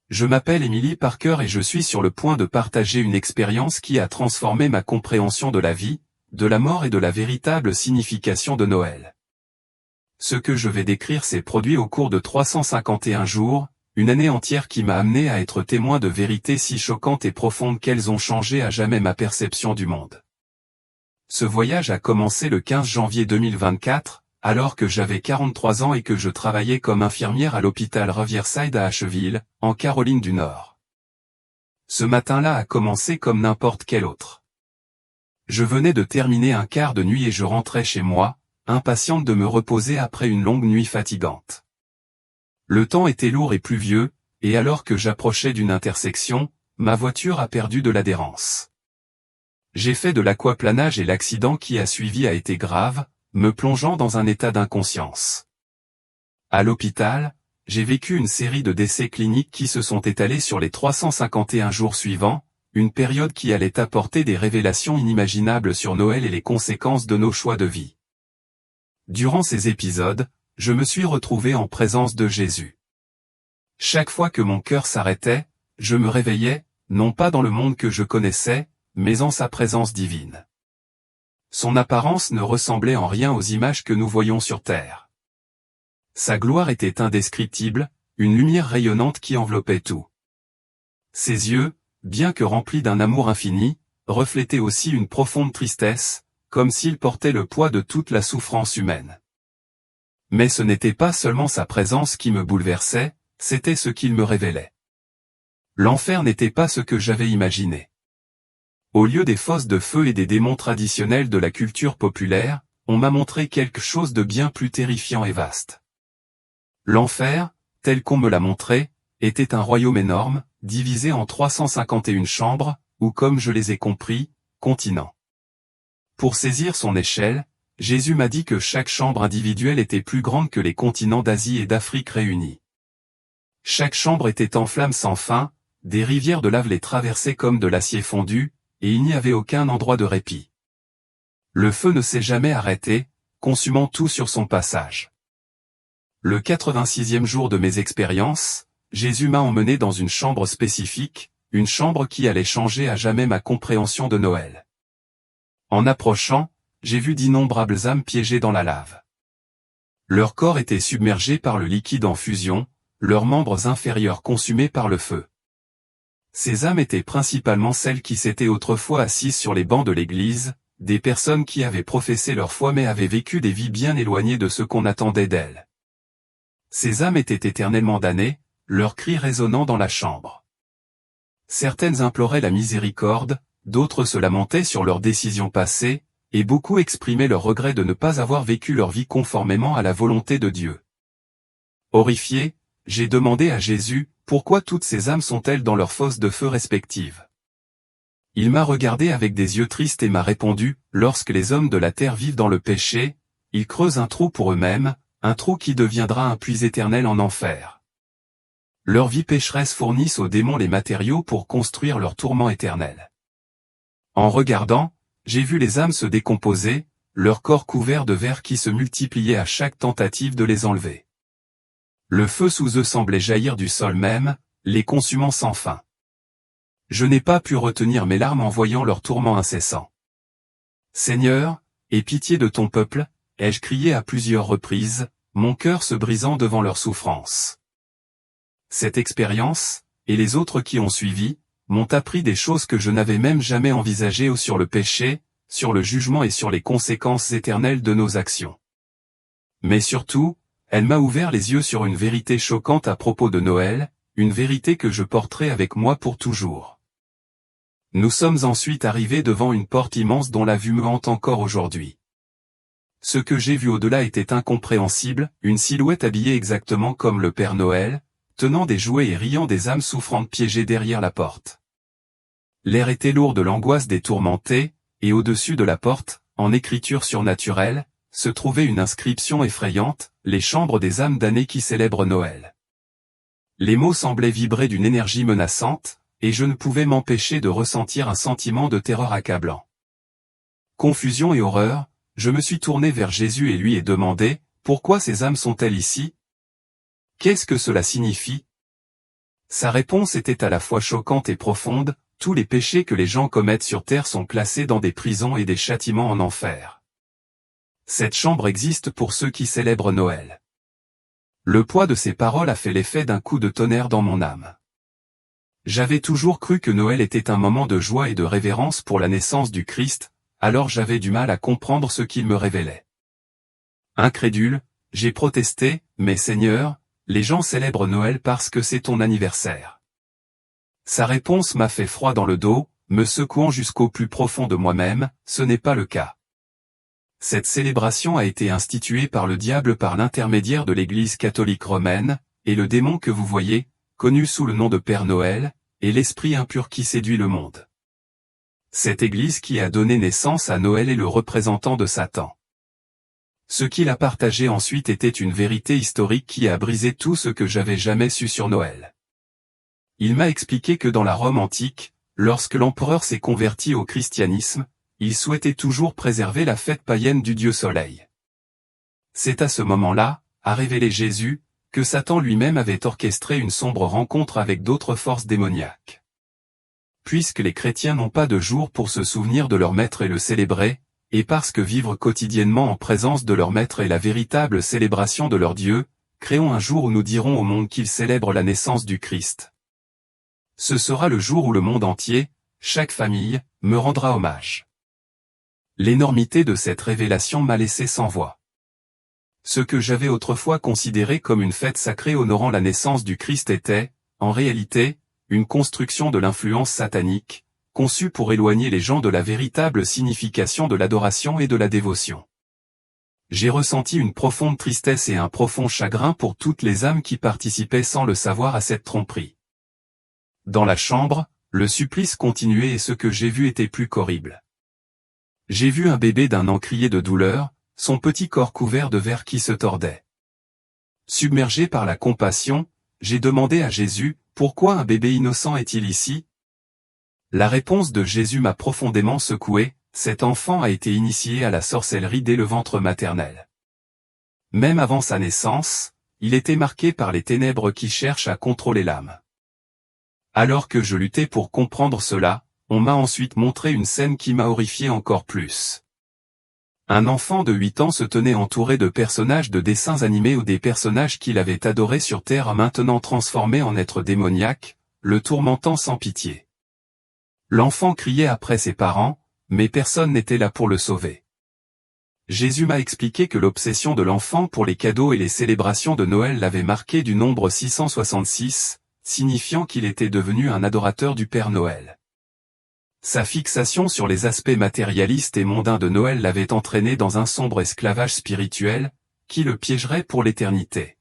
Je m'appelle Emily Parker et je suis sur le point de partager une expérience qui a transformé ma compréhension de la vie, de la mort et de la véritable signification de Noël. Ce que je vais décrire s'est produit au cours de 351 jours, une année entière qui m'a amené à être témoin de vérités si choquantes et profondes qu'elles ont changé à jamais ma perception du monde. Ce voyage a commencé le 15 janvier 2024, alors que j'avais 43 ans et que je travaillais comme infirmière à l'hôpital Riverside à Asheville, en Caroline du Nord. Ce matin-là a commencé comme n'importe quel autre. Je venais de terminer un quart de nuit et je rentrais chez moi, impatiente de me reposer après une longue nuit fatigante. Le temps était lourd et pluvieux, et alors que j'approchais d'une intersection, ma voiture a perdu de l'adhérence. J'ai fait de l'aquaplanage et l'accident qui a suivi a été grave, me plongeant dans un état d'inconscience. À l'hôpital, j'ai vécu une série de décès cliniques qui se sont étalés sur les 351 jours suivants, une période qui allait apporter des révélations inimaginables sur Noël et les conséquences de nos choix de vie. Durant ces épisodes, je me suis retrouvé en présence de Jésus. Chaque fois que mon cœur s'arrêtait, je me réveillais, non pas dans le monde que je connaissais, mais en sa présence divine. Son apparence ne ressemblait en rien aux images que nous voyons sur terre. Sa gloire était indescriptible, une lumière rayonnante qui enveloppait tout. Ses yeux, bien que remplis d'un amour infini, reflétaient aussi une profonde tristesse, comme s'il portait le poids de toute la souffrance humaine. Mais ce n'était pas seulement sa présence qui me bouleversait, c'était ce qu'il me révélait. L'enfer n'était pas ce que j'avais imaginé. Au lieu des fosses de feu et des démons traditionnels de la culture populaire, on m'a montré quelque chose de bien plus terrifiant et vaste. L'enfer, tel qu'on me l'a montré, était un royaume énorme, divisé en 351 chambres, ou comme je les ai compris, continents. Pour saisir son échelle, Jésus m'a dit que chaque chambre individuelle était plus grande que les continents d'Asie et d'Afrique réunis. Chaque chambre était en flammes sans fin, des rivières de lave les traversaient comme de l'acier fondu, et il n'y avait aucun endroit de répit. Le feu ne s'est jamais arrêté, consumant tout sur son passage. Le 86e jour de mes expériences, Jésus m'a emmené dans une chambre spécifique, une chambre qui allait changer à jamais ma compréhension de Noël. En approchant, j'ai vu d'innombrables âmes piégées dans la lave. Leur corps était submergé par le liquide en fusion, leurs membres inférieurs consumés par le feu. Ces âmes étaient principalement celles qui s'étaient autrefois assises sur les bancs de l'église, des personnes qui avaient professé leur foi mais avaient vécu des vies bien éloignées de ce qu'on attendait d'elles. Ces âmes étaient éternellement damnées, leurs cris résonnant dans la chambre. Certaines imploraient la miséricorde, d'autres se lamentaient sur leurs décisions passées, et beaucoup exprimaient leur regret de ne pas avoir vécu leur vie conformément à la volonté de Dieu. Horrifié, j'ai demandé à Jésus, pourquoi toutes ces âmes sont-elles dans leurs fosses de feu respectives? Il m'a regardé avec des yeux tristes et m'a répondu, lorsque les hommes de la terre vivent dans le péché, ils creusent un trou pour eux-mêmes, un trou qui deviendra un puits éternel en enfer. Leur vie pécheresse fournissent aux démons les matériaux pour construire leur tourment éternel. En regardant, j'ai vu les âmes se décomposer, leur corps couvert de vers qui se multipliaient à chaque tentative de les enlever. Le feu sous eux semblait jaillir du sol même, les consumant sans fin. Je n'ai pas pu retenir mes larmes en voyant leur tourment incessant. Seigneur, aie pitié de ton peuple, ai-je crié à plusieurs reprises, mon cœur se brisant devant leur souffrance. Cette expérience, et les autres qui ont suivi, m'ont appris des choses que je n'avais même jamais envisagées sur le péché, sur le jugement et sur les conséquences éternelles de nos actions. Mais surtout, elle m'a ouvert les yeux sur une vérité choquante à propos de Noël, une vérité que je porterai avec moi pour toujours. Nous sommes ensuite arrivés devant une porte immense dont la vue me hante encore aujourd'hui. Ce que j'ai vu au-delà était incompréhensible, une silhouette habillée exactement comme le Père Noël, tenant des jouets et riant des âmes souffrantes piégées derrière la porte. L'air était lourd de l'angoisse des tourmentés, et au-dessus de la porte, en écriture surnaturelle, se trouvait une inscription effrayante, les chambres des âmes damnées qui célèbrent Noël. Les mots semblaient vibrer d'une énergie menaçante, et je ne pouvais m'empêcher de ressentir un sentiment de terreur accablant. Confusion et horreur, je me suis tourné vers Jésus et lui ai demandé, pourquoi ces âmes sont-elles ici? Qu'est-ce que cela signifie? Sa réponse était à la fois choquante et profonde: tous les péchés que les gens commettent sur terre sont classés dans des prisons et des châtiments en enfer. Cette chambre existe pour ceux qui célèbrent Noël. Le poids de ces paroles a fait l'effet d'un coup de tonnerre dans mon âme. J'avais toujours cru que Noël était un moment de joie et de révérence pour la naissance du Christ, alors j'avais du mal à comprendre ce qu'il me révélait. Incrédule, j'ai protesté: mais Seigneur, les gens célèbrent Noël parce que c'est ton anniversaire. Sa réponse m'a fait froid dans le dos, me secouant jusqu'au plus profond de moi-même: ce n'est pas le cas. Cette célébration a été instituée par le diable par l'intermédiaire de l'Église catholique romaine, et le démon que vous voyez, connu sous le nom de Père Noël, est l'esprit impur qui séduit le monde. Cette Église qui a donné naissance à Noël est le représentant de Satan. Ce qu'il a partagé ensuite était une vérité historique qui a brisé tout ce que j'avais jamais su sur Noël. Il m'a expliqué que dans la Rome antique, lorsque l'empereur s'est converti au christianisme, il souhaitait toujours préserver la fête païenne du dieu Soleil. C'est à ce moment-là, a révélé Jésus, que Satan lui-même avait orchestré une sombre rencontre avec d'autres forces démoniaques. Puisque les chrétiens n'ont pas de jour pour se souvenir de leur maître et le célébrer, et parce que vivre quotidiennement en présence de leur maître est la véritable célébration de leur Dieu, créons un jour où nous dirons au monde qu'ils célèbrent la naissance du Christ. Ce sera le jour où le monde entier, chaque famille, me rendra hommage. L'énormité de cette révélation m'a laissé sans voix. Ce que j'avais autrefois considéré comme une fête sacrée honorant la naissance du Christ était, en réalité, une construction de l'influence satanique, conçue pour éloigner les gens de la véritable signification de l'adoration et de la dévotion. J'ai ressenti une profonde tristesse et un profond chagrin pour toutes les âmes qui participaient sans le savoir à cette tromperie. Dans la chambre, le supplice continuait et ce que j'ai vu était plus qu'horrible. J'ai vu un bébé d'un an crier de douleur, son petit corps couvert de vers qui se tordait. Submergé par la compassion, j'ai demandé à Jésus: pourquoi un bébé innocent est-il ici? La réponse de Jésus m'a profondément secoué: cet enfant a été initié à la sorcellerie dès le ventre maternel. Même avant sa naissance, il était marqué par les ténèbres qui cherchent à contrôler l'âme. Alors que je luttais pour comprendre cela, on m'a ensuite montré une scène qui m'a horrifié encore plus. Un enfant de 8 ans se tenait entouré de personnages de dessins animés ou des personnages qu'il avait adorés sur Terre maintenant transformés en êtres démoniaques, le tourmentant sans pitié. L'enfant criait après ses parents, mais personne n'était là pour le sauver. Jésus m'a expliqué que l'obsession de l'enfant pour les cadeaux et les célébrations de Noël l'avait marqué du nombre 666, signifiant qu'il était devenu un adorateur du Père Noël. Sa fixation sur les aspects matérialistes et mondains de Noël l'avait entraîné dans un sombre esclavage spirituel, qui le piégerait pour l'éternité.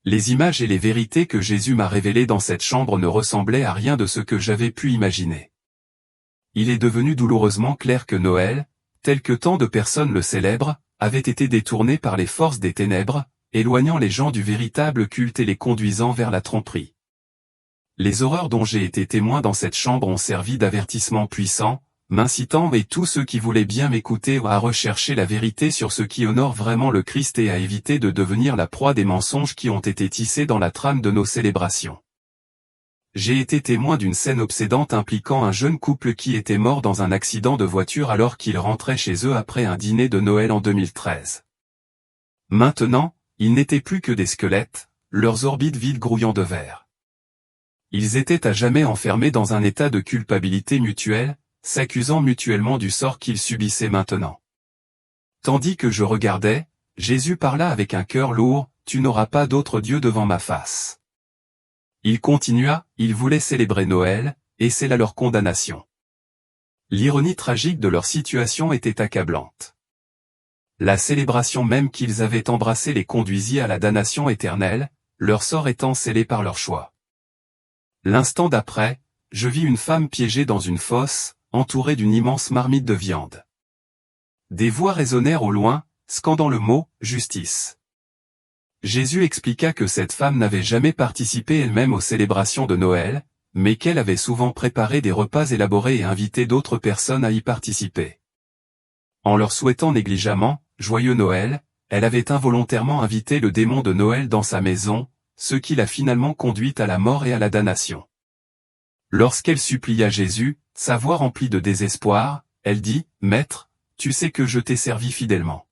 Les images et les vérités que Jésus m'a révélées dans cette chambre ne ressemblaient à rien de ce que j'avais pu imaginer. Il est devenu douloureusement clair que Noël, tel que tant de personnes le célèbrent, avait été détourné par les forces des ténèbres, éloignant les gens du véritable culte et les conduisant vers la tromperie. Les horreurs dont j'ai été témoin dans cette chambre ont servi d'avertissement puissant, m'incitant et tous ceux qui voulaient bien m'écouter à rechercher la vérité sur ce qui honore vraiment le Christ et à éviter de devenir la proie des mensonges qui ont été tissés dans la trame de nos célébrations. J'ai été témoin d'une scène obsédante impliquant un jeune couple qui était mort dans un accident de voiture alors qu'ils rentraient chez eux après un dîner de Noël en 2013. Maintenant, ils n'étaient plus que des squelettes, leurs orbites vides grouillant de verre. Ils étaient à jamais enfermés dans un état de culpabilité mutuelle, s'accusant mutuellement du sort qu'ils subissaient maintenant. Tandis que je regardais, Jésus parla avec un cœur lourd: tu n'auras pas d'autre Dieu devant ma face. Il continua: ils voulaient célébrer Noël, et c'est là leur condamnation. L'ironie tragique de leur situation était accablante. La célébration même qu'ils avaient embrassée les conduisit à la damnation éternelle, leur sort étant scellé par leur choix. L'instant d'après, je vis une femme piégée dans une fosse, entourée d'une immense marmite de viande. Des voix résonnèrent au loin, scandant le mot « justice ». Jésus expliqua que cette femme n'avait jamais participé elle-même aux célébrations de Noël, mais qu'elle avait souvent préparé des repas élaborés et invité d'autres personnes à y participer. En leur souhaitant négligemment « Joyeux Noël », elle avait involontairement invité le démon de Noël dans sa maison, ce qui l'a finalement conduite à la mort et à la damnation. Lorsqu'elle supplia Jésus, sa voix remplie de désespoir, elle dit, « Maître, tu sais que je t'ai servi fidèlement.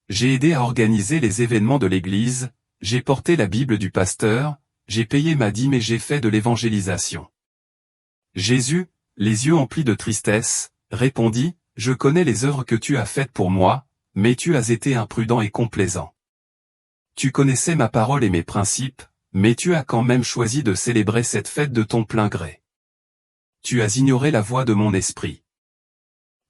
J'ai aidé à organiser les événements de l'Église, j'ai porté la Bible du pasteur, j'ai payé ma dîme et j'ai fait de l'évangélisation. » Jésus, les yeux emplis de tristesse, répondit, « Je connais les œuvres que tu as faites pour moi, mais tu as été imprudent et complaisant. Tu connaissais ma parole et mes principes, mais tu as quand même choisi de célébrer cette fête de ton plein gré. Tu as ignoré la voix de mon esprit. »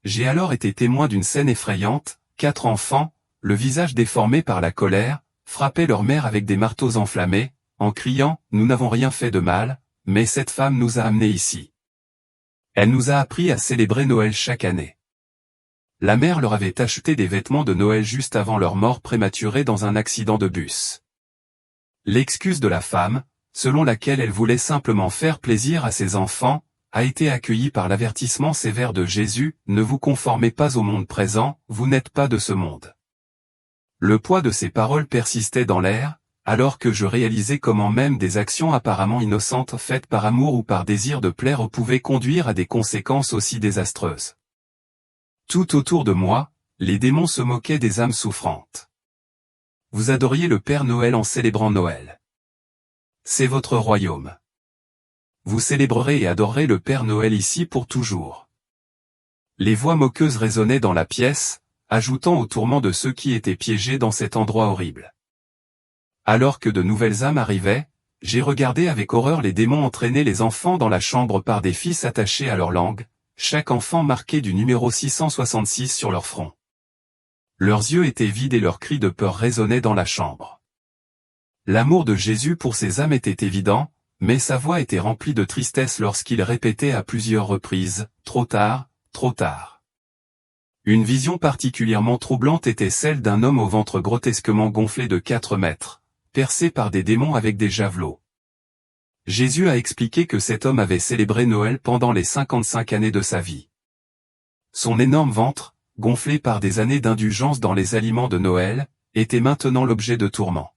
J'ai alors été témoin d'une scène effrayante, 4 enfants, le visage déformé par la colère, frappaient leur mère avec des marteaux enflammés, en criant « Nous n'avons rien fait de mal, mais cette femme nous a amenés ici. Elle nous a appris à célébrer Noël chaque année. » La mère leur avait acheté des vêtements de Noël juste avant leur mort prématurée dans un accident de bus. L'excuse de la femme, selon laquelle elle voulait simplement faire plaisir à ses enfants, a été accueillie par l'avertissement sévère de Jésus, « Ne vous conformez pas au monde présent, vous n'êtes pas de ce monde. » Le poids de ces paroles persistait dans l'air, alors que je réalisais comment même des actions apparemment innocentes faites par amour ou par désir de plaire pouvaient conduire à des conséquences aussi désastreuses. Tout autour de moi, les démons se moquaient des âmes souffrantes. Vous adoriez le Père Noël en célébrant Noël. C'est votre royaume. Vous célébrerez et adorerez le Père Noël ici pour toujours. Les voix moqueuses résonnaient dans la pièce, ajoutant au tourment de ceux qui étaient piégés dans cet endroit horrible. Alors que de nouvelles âmes arrivaient, j'ai regardé avec horreur les démons entraîner les enfants dans la chambre par des fils attachés à leur langue, chaque enfant marqué du numéro 666 sur leur front. Leurs yeux étaient vides et leurs cris de peur résonnaient dans la chambre. L'amour de Jésus pour ces âmes était évident, mais sa voix était remplie de tristesse lorsqu'il répétait à plusieurs reprises, « Trop tard, trop tard. » Une vision particulièrement troublante était celle d'un homme au ventre grotesquement gonflé de 4 mètres, percé par des démons avec des javelots. Jésus a expliqué que cet homme avait célébré Noël pendant les 55 années de sa vie. Son énorme ventre, gonflé par des années d'indulgence dans les aliments de Noël, était maintenant l'objet de tourments.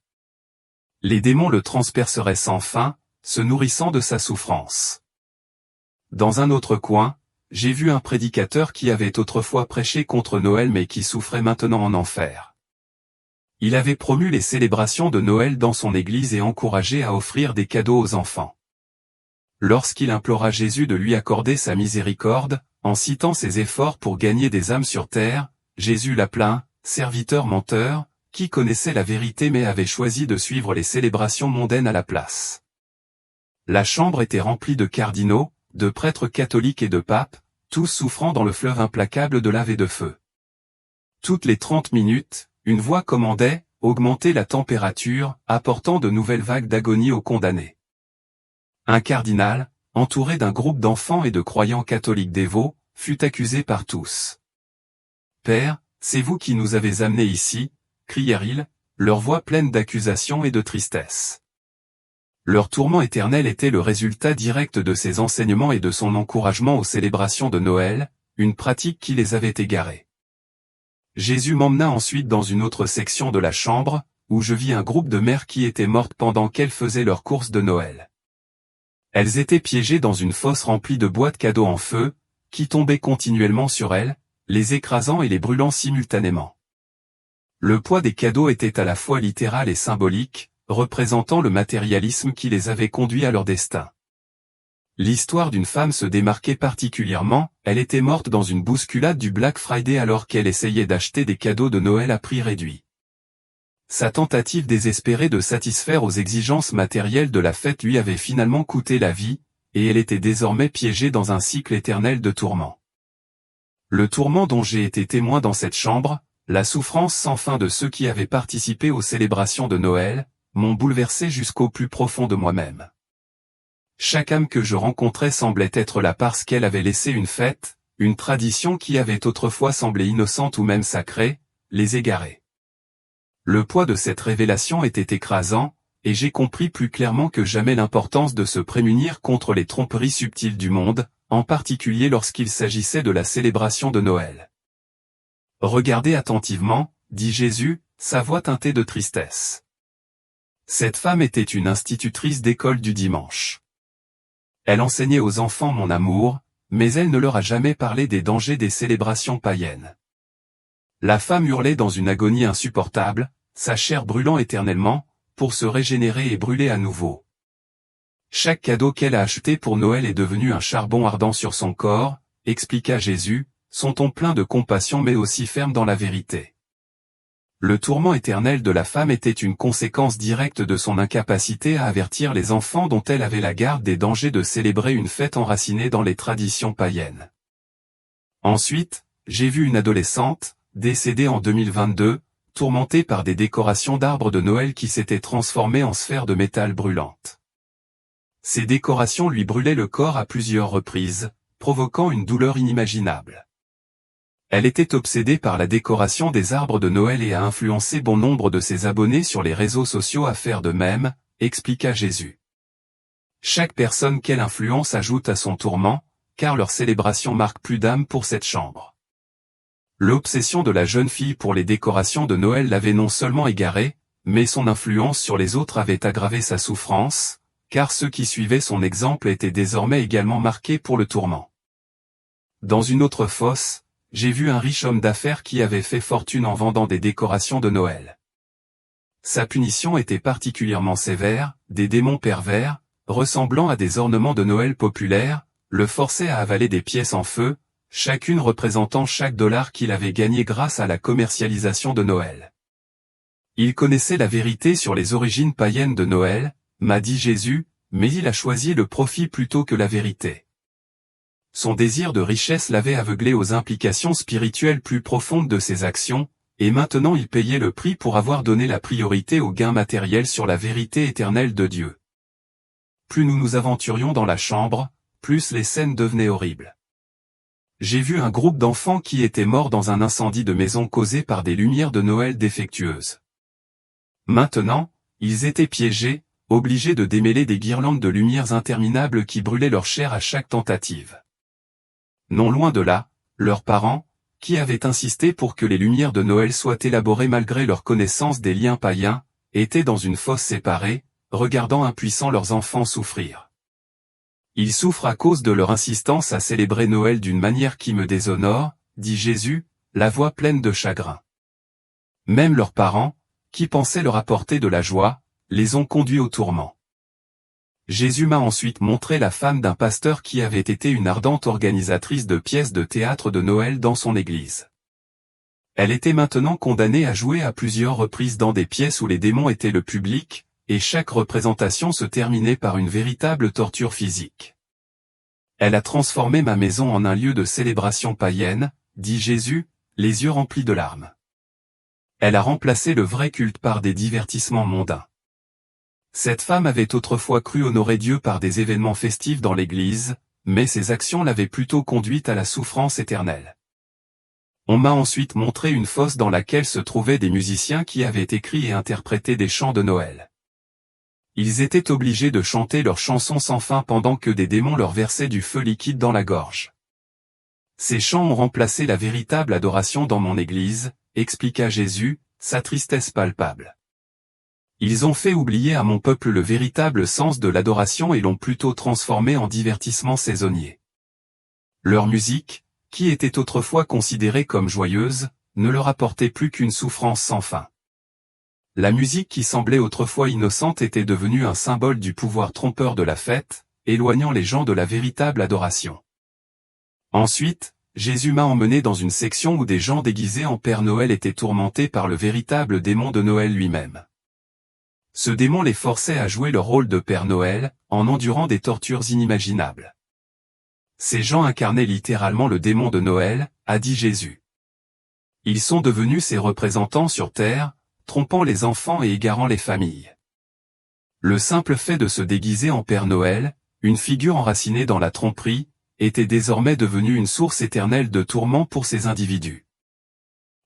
Les démons le transperceraient sans fin, se nourrissant de sa souffrance. Dans un autre coin, j'ai vu un prédicateur qui avait autrefois prêché contre Noël mais qui souffrait maintenant en enfer. Il avait promu les célébrations de Noël dans son église et encouragé à offrir des cadeaux aux enfants. Lorsqu'il implora Jésus de lui accorder sa miséricorde, en citant ses efforts pour gagner des âmes sur terre, Jésus l'a plaint, « Serviteur menteur, qui connaissait la vérité mais avait choisi de suivre les célébrations mondaines à la place. » La chambre était remplie de cardinaux, de prêtres catholiques et de papes, tous souffrant dans le fleuve implacable de lave et de feu. Toutes les 30 minutes, une voix commandait, augmenter la température, apportant de nouvelles vagues d'agonie aux condamnés. Un cardinal, entouré d'un groupe d'enfants et de croyants catholiques dévots, fut accusé par tous. « Père, c'est vous qui nous avez amenés ici », crièrent-ils, leur voix pleine d'accusation et de tristesse. Leur tourment éternel était le résultat direct de ses enseignements et de son encouragement aux célébrations de Noël, une pratique qui les avait égarés. Jésus m'emmena ensuite dans une autre section de la chambre, où je vis un groupe de mères qui étaient mortes pendant qu'elles faisaient leurs courses de Noël. Elles étaient piégées dans une fosse remplie de boîtes cadeaux en feu, qui tombaient continuellement sur elles, les écrasant et les brûlant simultanément. Le poids des cadeaux était à la fois littéral et symbolique, représentant le matérialisme qui les avait conduits à leur destin. L'histoire d'une femme se démarquait particulièrement, elle était morte dans une bousculade du Black Friday alors qu'elle essayait d'acheter des cadeaux de Noël à prix réduit. Sa tentative désespérée de satisfaire aux exigences matérielles de la fête lui avait finalement coûté la vie, et elle était désormais piégée dans un cycle éternel de tourments. Le tourment dont j'ai été témoin dans cette chambre, la souffrance sans fin de ceux qui avaient participé aux célébrations de Noël, m'ont bouleversé jusqu'au plus profond de moi-même. Chaque âme que je rencontrais semblait être là parce qu'elle avait laissé une fête, une tradition qui avait autrefois semblé innocente ou même sacrée, les égarer. Le poids de cette révélation était écrasant, et j'ai compris plus clairement que jamais l'importance de se prémunir contre les tromperies subtiles du monde, en particulier lorsqu'il s'agissait de la célébration de Noël. « Regardez attentivement, dit Jésus, sa voix teintée de tristesse. Cette femme était une institutrice d'école du dimanche. Elle enseignait aux enfants mon amour, mais elle ne leur a jamais parlé des dangers des célébrations païennes. La femme hurlait dans une agonie insupportable, sa chair brûlant éternellement, pour se régénérer et brûler à nouveau. Chaque cadeau qu'elle a acheté pour Noël est devenu un charbon ardent sur son corps, expliqua Jésus, son ton plein de compassion mais aussi ferme dans la vérité. Le tourment éternel de la femme était une conséquence directe de son incapacité à avertir les enfants dont elle avait la garde des dangers de célébrer une fête enracinée dans les traditions païennes. Ensuite, j'ai vu une adolescente, décédée en 2022, tourmentée par des décorations d'arbres de Noël qui s'étaient transformées en sphères de métal brûlantes. Ces décorations lui brûlaient le corps à plusieurs reprises, provoquant une douleur inimaginable. Elle était obsédée par la décoration des arbres de Noël et a influencé bon nombre de ses abonnés sur les réseaux sociaux à faire de même, expliqua Jésus. Chaque personne qu'elle influence ajoute à son tourment, car leur célébration marque plus d'âme pour cette chambre. L'obsession de la jeune fille pour les décorations de Noël l'avait non seulement égarée, mais son influence sur les autres avait aggravé sa souffrance, car ceux qui suivaient son exemple étaient désormais également marqués pour le tourment. Dans une autre fosse, j'ai vu un riche homme d'affaires qui avait fait fortune en vendant des décorations de Noël. Sa punition était particulièrement sévère, des démons pervers, ressemblant à des ornements de Noël populaires, le forçaient à avaler des pièces en feu, chacune représentant chaque dollar qu'il avait gagné grâce à la commercialisation de Noël. Il connaissait la vérité sur les origines païennes de Noël, m'a dit Jésus, mais il a choisi le profit plutôt que la vérité. Son désir de richesse l'avait aveuglé aux implications spirituelles plus profondes de ses actions, et maintenant il payait le prix pour avoir donné la priorité aux gains matériels sur la vérité éternelle de Dieu. Plus nous nous aventurions dans la chambre, plus les scènes devenaient horribles. J'ai vu un groupe d'enfants qui étaient morts dans un incendie de maison causé par des lumières de Noël défectueuses. Maintenant, ils étaient piégés, obligés de démêler des guirlandes de lumières interminables qui brûlaient leur chair à chaque tentative. Non loin de là, leurs parents, qui avaient insisté pour que les lumières de Noël soient élaborées malgré leur connaissance des liens païens, étaient dans une fosse séparée, regardant impuissants leurs enfants souffrir. Ils souffrent à cause de leur insistance à célébrer Noël d'une manière qui me déshonore, dit Jésus, la voix pleine de chagrin. Même leurs parents, qui pensaient leur apporter de la joie, les ont conduits au tourment. Jésus m'a ensuite montré la femme d'un pasteur qui avait été une ardente organisatrice de pièces de théâtre de Noël dans son église. Elle était maintenant condamnée à jouer à plusieurs reprises dans des pièces où les démons étaient le public, et chaque représentation se terminait par une véritable torture physique. Elle a transformé ma maison en un lieu de célébration païenne, dit Jésus, les yeux remplis de larmes. Elle a remplacé le vrai culte par des divertissements mondains. Cette femme avait autrefois cru honorer Dieu par des événements festifs dans l'église, mais ses actions l'avaient plutôt conduite à la souffrance éternelle. On m'a ensuite montré une fosse dans laquelle se trouvaient des musiciens qui avaient écrit et interprété des chants de Noël. Ils étaient obligés de chanter leurs chansons sans fin pendant que des démons leur versaient du feu liquide dans la gorge. Ces chants ont remplacé la véritable adoration dans mon église, expliqua Jésus, sa tristesse palpable. Ils ont fait oublier à mon peuple le véritable sens de l'adoration et l'ont plutôt transformé en divertissement saisonnier. Leur musique, qui était autrefois considérée comme joyeuse, ne leur apportait plus qu'une souffrance sans fin. La musique qui semblait autrefois innocente était devenue un symbole du pouvoir trompeur de la fête, éloignant les gens de la véritable adoration. Ensuite, Jésus m'a emmené dans une section où des gens déguisés en Père Noël étaient tourmentés par le véritable démon de Noël lui-même. Ce démon les forçait à jouer leur rôle de Père Noël, en endurant des tortures inimaginables. Ces gens incarnaient littéralement le démon de Noël, a dit Jésus. Ils sont devenus ses représentants sur terre, trompant les enfants et égarant les familles. Le simple fait de se déguiser en Père Noël, une figure enracinée dans la tromperie, était désormais devenu une source éternelle de tourments pour ces individus.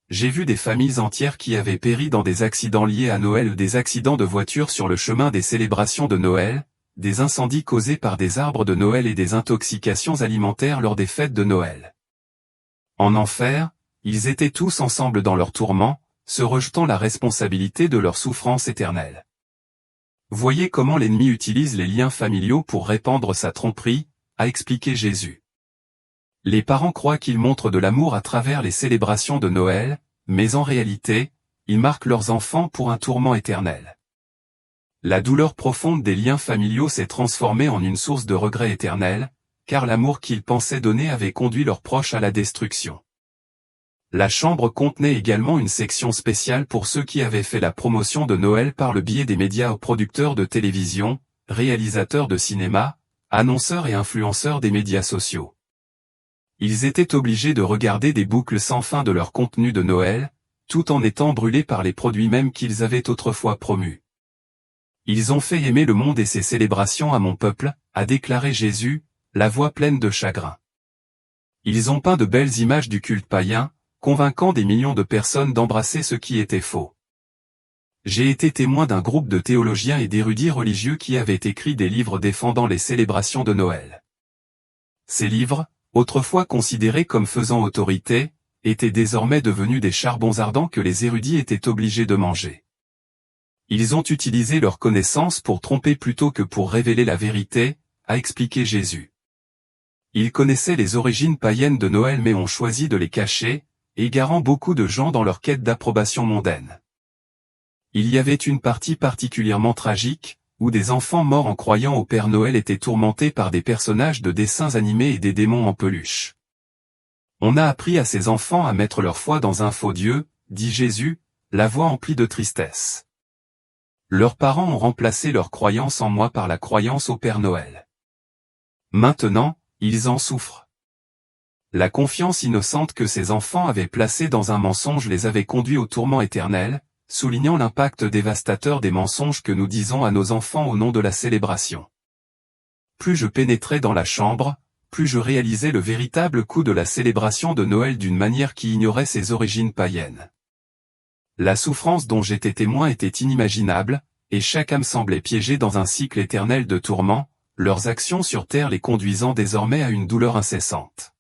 J'ai vu des familles entières qui avaient péri dans des accidents liés à Noël ou des accidents de voiture sur le chemin des célébrations de Noël, des incendies causés par des arbres de Noël et des intoxications alimentaires lors des fêtes de Noël. En enfer, ils étaient tous ensemble dans leur tourment, se rejetant la responsabilité de leur souffrance éternelle. Voyez comment l'ennemi utilise les liens familiaux pour répandre sa tromperie, a expliqué Jésus. Les parents croient qu'ils montrent de l'amour à travers les célébrations de Noël, mais en réalité, ils marquent leurs enfants pour un tourment éternel. La douleur profonde des liens familiaux s'est transformée en une source de regret éternel, car l'amour qu'ils pensaient donner avait conduit leurs proches à la destruction. La chambre contenait également une section spéciale pour ceux qui avaient fait la promotion de Noël par le biais des médias aux producteurs de télévision, réalisateurs de cinéma, annonceurs et influenceurs des médias sociaux. Ils étaient obligés de regarder des boucles sans fin de leur contenu de Noël, tout en étant brûlés par les produits mêmes qu'ils avaient autrefois promus. Ils ont fait aimer le monde et ses célébrations à mon peuple, a déclaré Jésus, la voix pleine de chagrin. Ils ont peint de belles images du culte païen, convainquant des millions de personnes d'embrasser ce qui était faux. J'ai été témoin d'un groupe de théologiens et d'érudits religieux qui avaient écrit des livres défendant les célébrations de Noël. Ces livres, autrefois considérés comme faisant autorité, étaient désormais devenus des charbons ardents que les érudits étaient obligés de manger. Ils ont utilisé leur connaissance pour tromper plutôt que pour révéler la vérité, a expliqué Jésus. Ils connaissaient les origines païennes de Noël mais ont choisi de les cacher, égarant beaucoup de gens dans leur quête d'approbation mondaine. Il y avait une partie particulièrement tragique, où des enfants morts en croyant au Père Noël étaient tourmentés par des personnages de dessins animés et des démons en peluche. On a appris à ces enfants à mettre leur foi dans un faux Dieu, dit Jésus, la voix emplie de tristesse. Leurs parents ont remplacé leur croyance en moi par la croyance au Père Noël. Maintenant, ils en souffrent. La confiance innocente que ces enfants avaient placée dans un mensonge les avait conduits au tourment éternel, soulignant l'impact dévastateur des mensonges que nous disons à nos enfants au nom de la célébration. Plus je pénétrais dans la chambre, plus je réalisais le véritable coût de la célébration de Noël d'une manière qui ignorait ses origines païennes. La souffrance dont j'étais témoin était inimaginable, et chaque âme semblait piégée dans un cycle éternel de tourments, leurs actions sur terre les conduisant désormais à une douleur incessante.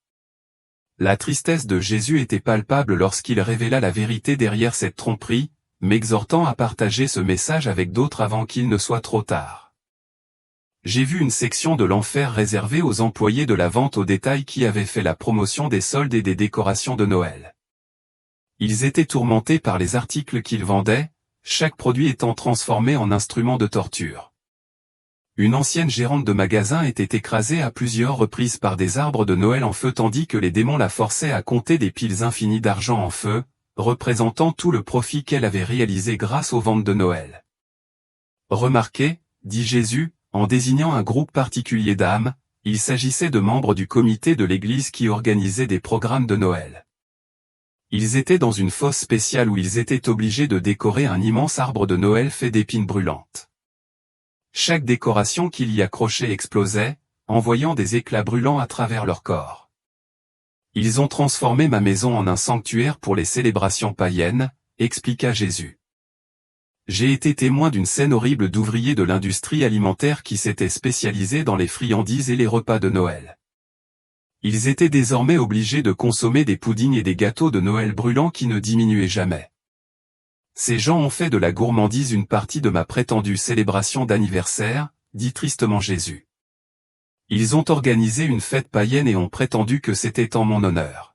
La tristesse de Jésus était palpable lorsqu'il révéla la vérité derrière cette tromperie, m'exhortant à partager ce message avec d'autres avant qu'il ne soit trop tard. J'ai vu une section de l'enfer réservée aux employés de la vente au détail qui avaient fait la promotion des soldes et des décorations de Noël. Ils étaient tourmentés par les articles qu'ils vendaient, chaque produit étant transformé en instrument de torture. Une ancienne gérante de magasin était écrasée à plusieurs reprises par des arbres de Noël en feu tandis que les démons la forçaient à compter des piles infinies d'argent en feu, représentant tout le profit qu'elle avait réalisé grâce aux ventes de Noël. Remarquez, dit Jésus, en désignant un groupe particulier d'âmes, il s'agissait de membres du comité de l'Église qui organisaient des programmes de Noël. Ils étaient dans une fosse spéciale où ils étaient obligés de décorer un immense arbre de Noël fait d'épines brûlantes. Chaque décoration qu'il y accrochait explosait, envoyant des éclats brûlants à travers leur corps. Ils ont transformé ma maison en un sanctuaire pour les célébrations païennes, expliqua Jésus. J'ai été témoin d'une scène horrible d'ouvriers de l'industrie alimentaire qui s'étaient spécialisés dans les friandises et les repas de Noël. Ils étaient désormais obligés de consommer des puddings et des gâteaux de Noël brûlants qui ne diminuaient jamais. Ces gens ont fait de la gourmandise une partie de ma prétendue célébration d'anniversaire, dit tristement Jésus. Ils ont organisé une fête païenne et ont prétendu que c'était en mon honneur.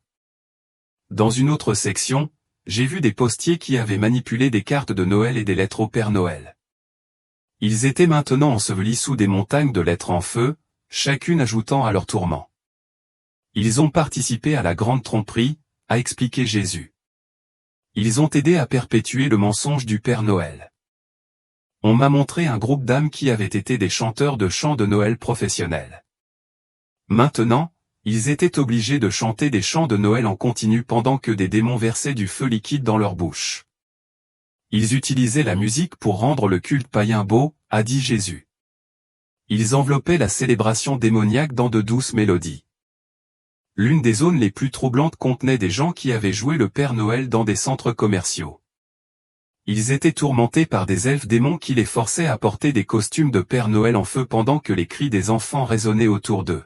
Dans une autre section, j'ai vu des postiers qui avaient manipulé des cartes de Noël et des lettres au Père Noël. Ils étaient maintenant ensevelis sous des montagnes de lettres en feu, chacune ajoutant à leur tourment. Ils ont participé à la grande tromperie, a expliqué Jésus. Ils ont aidé à perpétuer le mensonge du Père Noël. On m'a montré un groupe d'âmes qui avaient été des chanteurs de chants de Noël professionnels. Maintenant, ils étaient obligés de chanter des chants de Noël en continu pendant que des démons versaient du feu liquide dans leur bouche. Ils utilisaient la musique pour rendre le culte païen beau, a dit Jésus. Ils enveloppaient la célébration démoniaque dans de douces mélodies. L'une des zones les plus troublantes contenait des gens qui avaient joué le Père Noël dans des centres commerciaux. Ils étaient tourmentés par des elfes démons qui les forçaient à porter des costumes de Père Noël en feu pendant que les cris des enfants résonnaient autour d'eux.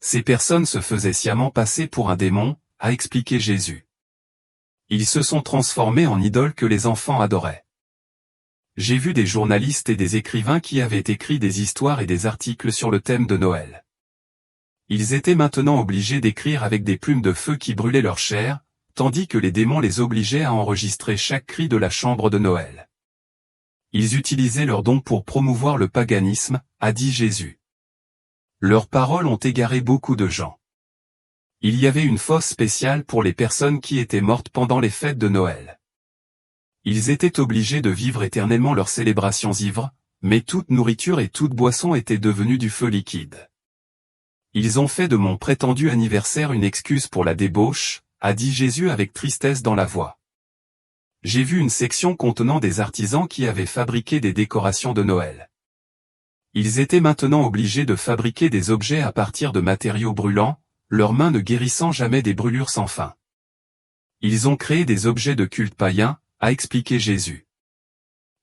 Ces personnes se faisaient sciemment passer pour un démon, a expliqué Jésus. Ils se sont transformés en idoles que les enfants adoraient. J'ai vu des journalistes et des écrivains qui avaient écrit des histoires et des articles sur le thème de Noël. Ils étaient maintenant obligés d'écrire avec des plumes de feu qui brûlaient leur chair, tandis que les démons les obligeaient à enregistrer chaque cri de la chambre de Noël. Ils utilisaient leurs dons pour promouvoir le paganisme, a dit Jésus. Leurs paroles ont égaré beaucoup de gens. Il y avait une fosse spéciale pour les personnes qui étaient mortes pendant les fêtes de Noël. Ils étaient obligés de vivre éternellement leurs célébrations ivres, mais toute nourriture et toute boisson étaient devenues du feu liquide. Ils ont fait de mon prétendu anniversaire une excuse pour la débauche, a dit Jésus avec tristesse dans la voix. J'ai vu une section contenant des artisans qui avaient fabriqué des décorations de Noël. Ils étaient maintenant obligés de fabriquer des objets à partir de matériaux brûlants, leurs mains ne guérissant jamais des brûlures sans fin. Ils ont créé des objets de culte païen, a expliqué Jésus.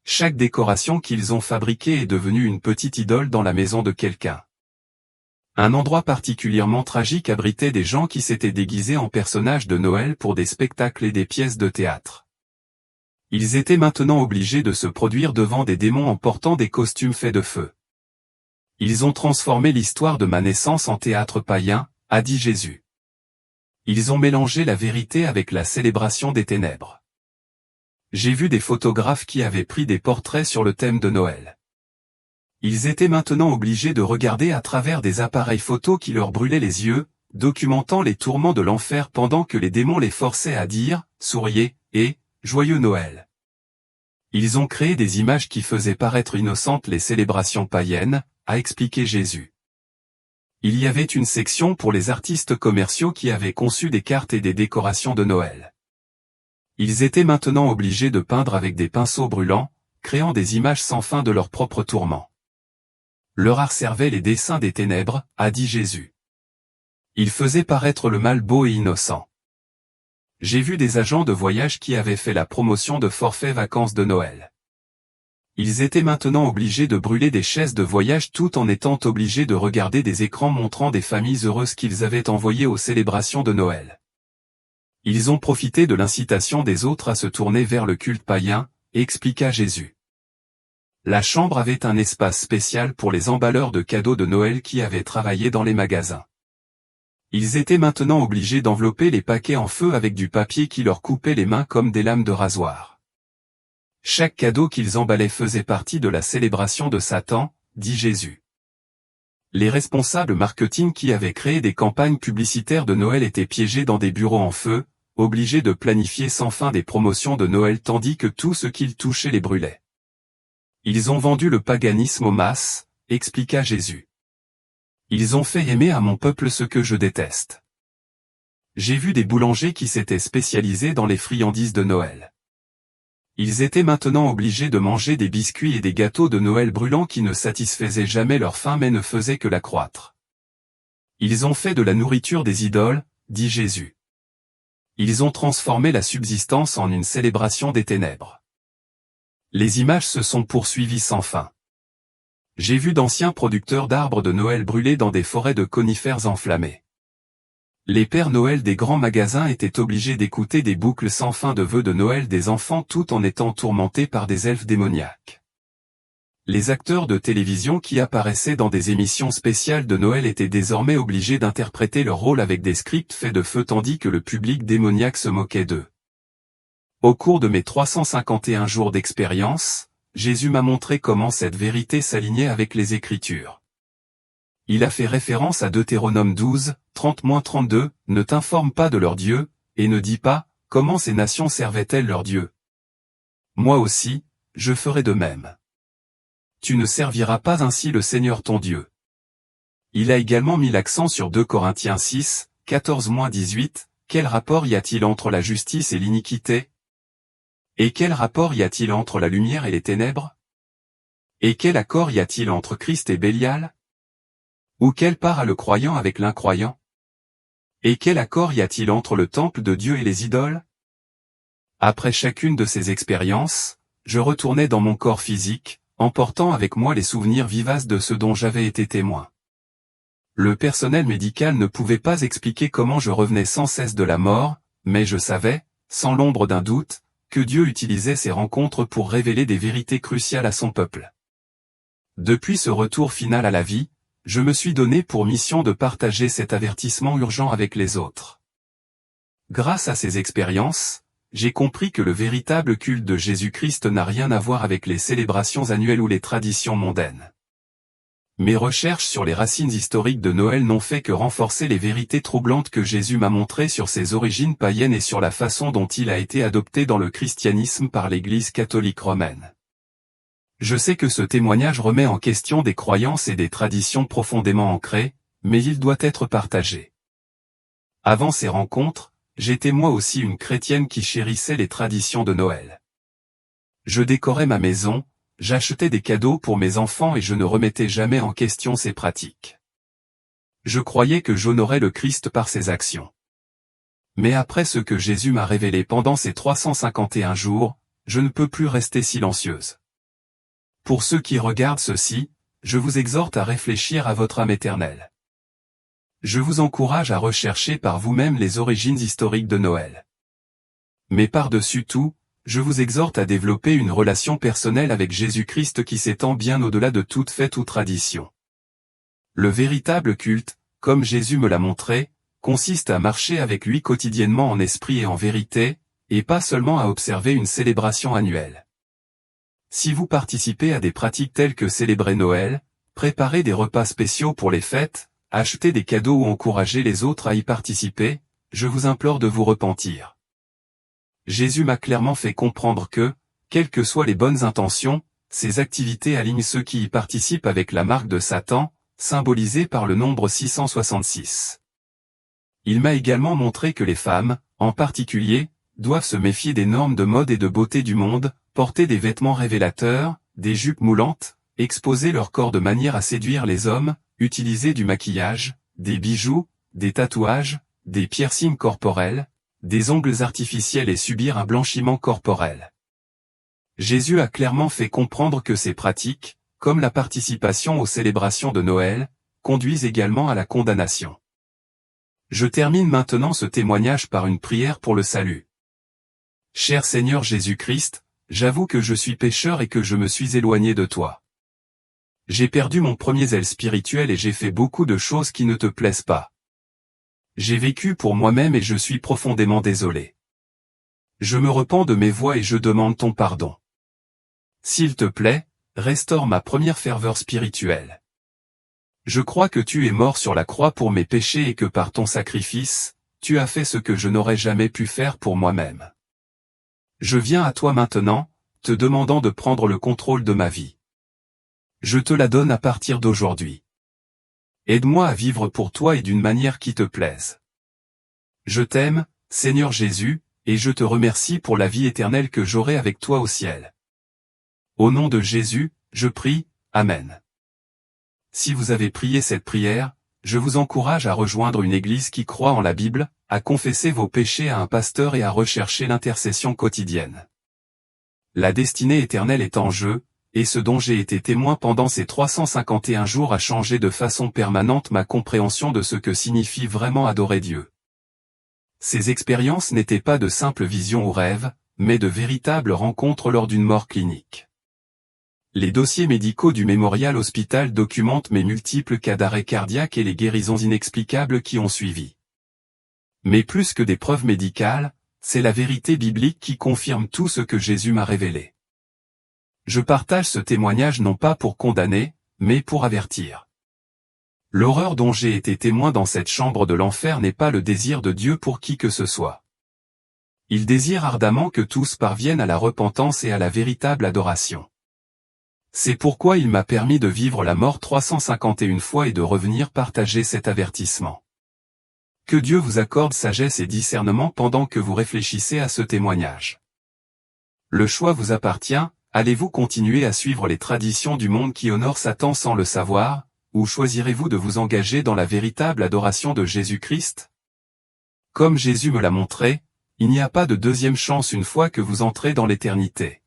Chaque décoration qu'ils ont fabriquée est devenue une petite idole dans la maison de quelqu'un. Un endroit particulièrement tragique abritait des gens qui s'étaient déguisés en personnages de Noël pour des spectacles et des pièces de théâtre. Ils étaient maintenant obligés de se produire devant des démons en portant des costumes faits de feu. Ils ont transformé l'histoire de ma naissance en théâtre païen, a dit Jésus. Ils ont mélangé la vérité avec la célébration des ténèbres. J'ai vu des photographes qui avaient pris des portraits sur le thème de Noël. Ils étaient maintenant obligés de regarder à travers des appareils photos qui leur brûlaient les yeux, documentant les tourments de l'enfer pendant que les démons les forçaient à dire « Souriez » et « Joyeux Noël ». Ils ont créé des images qui faisaient paraître innocentes les célébrations païennes, a expliqué Jésus. Il y avait une section pour les artistes commerciaux qui avaient conçu des cartes et des décorations de Noël. Ils étaient maintenant obligés de peindre avec des pinceaux brûlants, créant des images sans fin de leurs propres tourments. Leur art servait les desseins des ténèbres, a dit Jésus. Il faisait paraître le mal beau et innocent. J'ai vu des agents de voyage qui avaient fait la promotion de forfaits vacances de Noël. Ils étaient maintenant obligés de brûler des chaises de voyage tout en étant obligés de regarder des écrans montrant des familles heureuses qu'ils avaient envoyées aux célébrations de Noël. Ils ont profité de l'incitation des autres à se tourner vers le culte païen, expliqua Jésus. La chambre avait un espace spécial pour les emballeurs de cadeaux de Noël qui avaient travaillé dans les magasins. Ils étaient maintenant obligés d'envelopper les paquets en feu avec du papier qui leur coupait les mains comme des lames de rasoir. Chaque cadeau qu'ils emballaient faisait partie de la célébration de Satan, dit Jésus. Les responsables marketing qui avaient créé des campagnes publicitaires de Noël étaient piégés dans des bureaux en feu, obligés de planifier sans fin des promotions de Noël tandis que tout ce qu'ils touchaient les brûlait. Ils ont vendu le paganisme aux masses, expliqua Jésus. Ils ont fait aimer à mon peuple ce que je déteste. J'ai vu des boulangers qui s'étaient spécialisés dans les friandises de Noël. Ils étaient maintenant obligés de manger des biscuits et des gâteaux de Noël brûlants qui ne satisfaisaient jamais leur faim mais ne faisaient que l'accroître. Ils ont fait de la nourriture des idoles, dit Jésus. Ils ont transformé la subsistance en une célébration des ténèbres. Les images se sont poursuivies sans fin. J'ai vu d'anciens producteurs d'arbres de Noël brûlés dans des forêts de conifères enflammés. Les Pères Noël des grands magasins étaient obligés d'écouter des boucles sans fin de vœux de Noël des enfants tout en étant tourmentés par des elfes démoniaques. Les acteurs de télévision qui apparaissaient dans des émissions spéciales de Noël étaient désormais obligés d'interpréter leur rôle avec des scripts faits de feu tandis que le public démoniaque se moquait d'eux. Au cours de mes 351 jours d'expérience, Jésus m'a montré comment cette vérité s'alignait avec les Écritures. Il a fait référence à Deutéronome 12, 30-32, « Ne t'informe pas de leur Dieu, et ne dis pas, comment ces nations servaient-elles leur Dieu. Moi aussi, je ferai de même. Tu ne serviras pas ainsi le Seigneur ton Dieu. » Il a également mis l'accent sur 2 Corinthiens 6, 14-18, « Quel rapport y a-t-il entre la justice et l'iniquité ? Et quel rapport y a-t-il entre la lumière et les ténèbres? Et quel accord y a-t-il entre Christ et Bélial? Ou quelle part a le croyant avec l'incroyant? Et quel accord y a-t-il entre le temple de Dieu et les idoles? Après chacune de ces expériences, je retournais dans mon corps physique, emportant avec moi les souvenirs vivaces de ce dont j'avais été témoin. Le personnel médical ne pouvait pas expliquer comment je revenais sans cesse de la mort, mais je savais, sans l'ombre d'un doute, que Dieu utilisait ces rencontres pour révéler des vérités cruciales à son peuple. Depuis ce retour final à la vie, je me suis donné pour mission de partager cet avertissement urgent avec les autres. Grâce à ces expériences, j'ai compris que le véritable culte de Jésus-Christ n'a rien à voir avec les célébrations annuelles ou les traditions mondaines. Mes recherches sur les racines historiques de Noël n'ont fait que renforcer les vérités troublantes que Jésus m'a montrées sur ses origines païennes et sur la façon dont il a été adopté dans le christianisme par l'Église catholique romaine. Je sais que ce témoignage remet en question des croyances et des traditions profondément ancrées, mais il doit être partagé. Avant ces rencontres, j'étais moi aussi une chrétienne qui chérissait les traditions de Noël. Je décorais ma maison, j'achetais des cadeaux pour mes enfants et je ne remettais jamais en question ces pratiques. Je croyais que j'honorais le Christ par ses actions. Mais après ce que Jésus m'a révélé pendant ces 351 jours, je ne peux plus rester silencieuse. Pour ceux qui regardent ceci, je vous exhorte à réfléchir à votre âme éternelle. Je vous encourage à rechercher par vous-même les origines historiques de Noël. Mais par-dessus tout, je vous exhorte à développer une relation personnelle avec Jésus-Christ qui s'étend bien au-delà de toute fête ou tradition. Le véritable culte, comme Jésus me l'a montré, consiste à marcher avec lui quotidiennement en esprit et en vérité, et pas seulement à observer une célébration annuelle. Si vous participez à des pratiques telles que célébrer Noël, préparer des repas spéciaux pour les fêtes, acheter des cadeaux ou encourager les autres à y participer, je vous implore de vous repentir. Jésus m'a clairement fait comprendre que, quelles que soient les bonnes intentions, ces activités alignent ceux qui y participent avec la marque de Satan, symbolisée par le nombre 666. Il m'a également montré que les femmes, en particulier, doivent se méfier des normes de mode et de beauté du monde, porter des vêtements révélateurs, des jupes moulantes, exposer leur corps de manière à séduire les hommes, utiliser du maquillage, des bijoux, des tatouages, des piercings corporels, des ongles artificiels et subir un blanchiment corporel. Jésus a clairement fait comprendre que ces pratiques, comme la participation aux célébrations de Noël, conduisent également à la condamnation. Je termine maintenant ce témoignage par une prière pour le salut. Cher Seigneur Jésus-Christ, j'avoue que je suis pécheur et que je me suis éloigné de toi. J'ai perdu mon premier zèle spirituel et j'ai fait beaucoup de choses qui ne te plaisent pas. J'ai vécu pour moi-même et je suis profondément désolé. Je me repens de mes voies et je demande ton pardon. S'il te plaît, restaure ma première ferveur spirituelle. Je crois que tu es mort sur la croix pour mes péchés et que par ton sacrifice, tu as fait ce que je n'aurais jamais pu faire pour moi-même. Je viens à toi maintenant, te demandant de prendre le contrôle de ma vie. Je te la donne à partir d'aujourd'hui. Aide-moi à vivre pour toi et d'une manière qui te plaise. Je t'aime, Seigneur Jésus, et je te remercie pour la vie éternelle que j'aurai avec toi au ciel. Au nom de Jésus, je prie, Amen. Si vous avez prié cette prière, je vous encourage à rejoindre une église qui croit en la Bible, à confesser vos péchés à un pasteur et à rechercher l'intercession quotidienne. La destinée éternelle est en jeu, et ce dont j'ai été témoin pendant ces 351 jours a changé de façon permanente ma compréhension de ce que signifie vraiment adorer Dieu. Ces expériences n'étaient pas de simples visions ou rêves, mais de véritables rencontres lors d'une mort clinique. Les dossiers médicaux du Memorial Hospital documentent mes multiples cas d'arrêt cardiaque et les guérisons inexplicables qui ont suivi. Mais plus que des preuves médicales, c'est la vérité biblique qui confirme tout ce que Jésus m'a révélé. Je partage ce témoignage non pas pour condamner, mais pour avertir. L'horreur dont j'ai été témoin dans cette chambre de l'enfer n'est pas le désir de Dieu pour qui que ce soit. Il désire ardemment que tous parviennent à la repentance et à la véritable adoration. C'est pourquoi il m'a permis de vivre la mort 351 fois et de revenir partager cet avertissement. Que Dieu vous accorde sagesse et discernement pendant que vous réfléchissez à ce témoignage. Le choix vous appartient. Allez-vous continuer à suivre les traditions du monde qui honorent Satan sans le savoir, ou choisirez-vous de vous engager dans la véritable adoration de Jésus-Christ? Comme Jésus me l'a montré, il n'y a pas de deuxième chance une fois que vous entrez dans l'éternité.